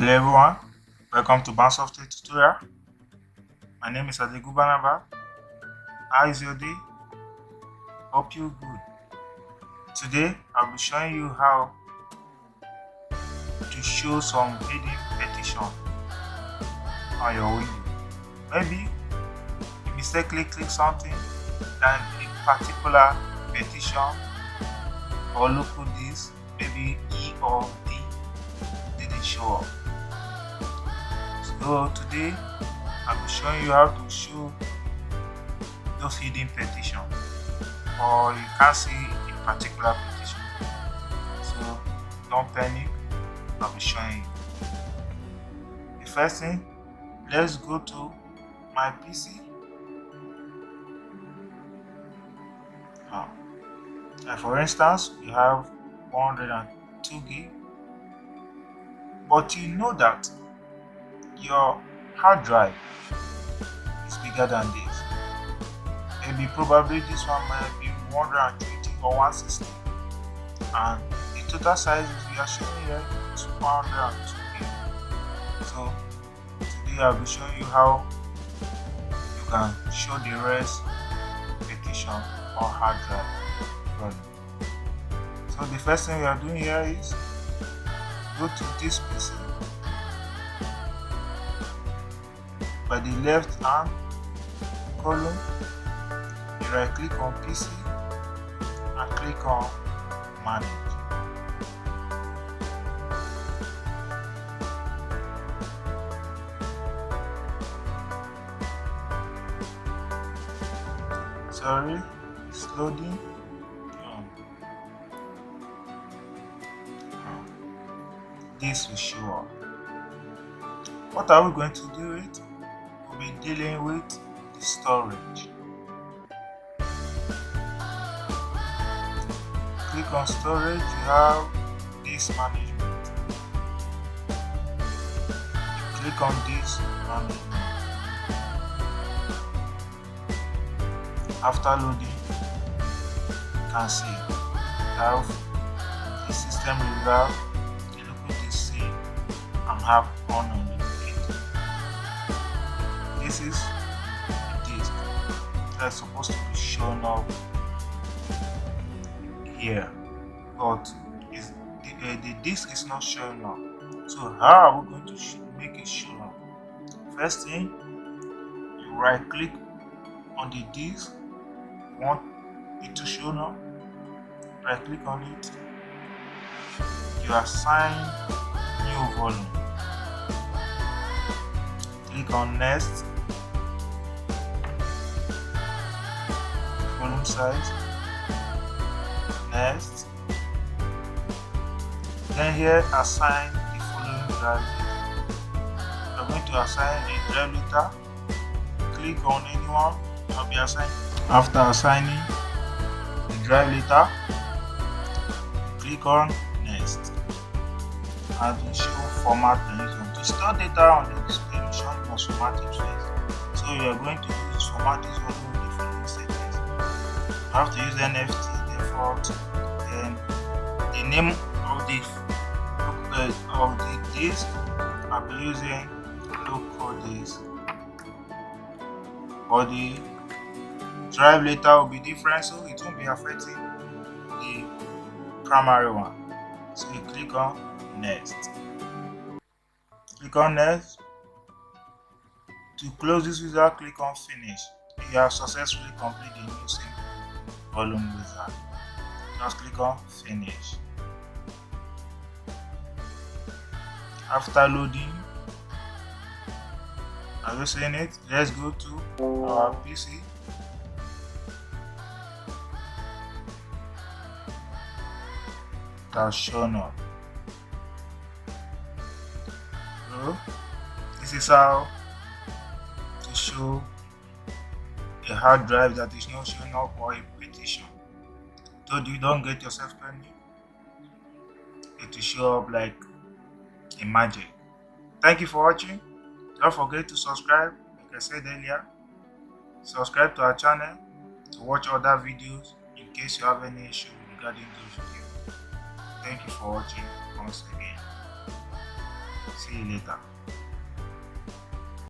Hello everyone, welcome to Bounce Software Tutorial. My name is Adegu Banaba. How is your day? Hope you're good. Today I'll be showing you how to show some hidden petition on your window. Maybe you mistakenly click something and a particular petition or local disk, maybe E or D, didn't show up. So today I'll be showing you how to show those hidden petitions, or you can't see a particular petition. So don't panic, I'll be showing you. The first thing, let's go to my PC. For instance, we have 102 gig, but you know that your hard drive is bigger than this. Maybe probably this one might be 120 or 160, and the total size we are showing here is 102 gig. So today I'll be showing you how you can show the rest petition or hard drive problem. So the first thing we are doing here is go to this PC. By the left hand column, you right click on PC and click on Manage. Sorry, it's loading. This will show up. What are we going to do with it? We'll be dealing with the storage. Click on storage, you have disk management. Click on disk management. After loading, you can see you have the system reserve, the local disk C, and have unlimited. This is the disk that's supposed to be shown up here, but the disk is not showing up. So how are we going to make it show up? First thing, you right click on the disk you want it to show up, right click on it, you assign new volume, click on next, volume size, next, then here assign the following drive list. I'm going to assign a drive liter. Click on anyone, I'll be assigned. After assigning the drive liter, click on next, and to show format mechanism. To store data on the display, you must format it first. So you are going to use format is one of the following settings. You have to use NFT default, then the name of the disk, I'll be using local disk, or the drive later will be different, so it won't be affecting the primary one. So you click on next. Click on next. To close this wizard, click on finish. You have successfully completed the new single volume wizard. Just click on finish. After loading, are you seeing it? Let's go to our PC. Has shown up. So this is how to show a hard drive that is not showing up or a petition. So you don't get yourself panic. It will show up like a magic. Thank you for watching. Don't forget to subscribe. Like I said earlier, subscribe to our channel to watch other videos in case you have any issue regarding those videos. Thank you for watching once again. See you later.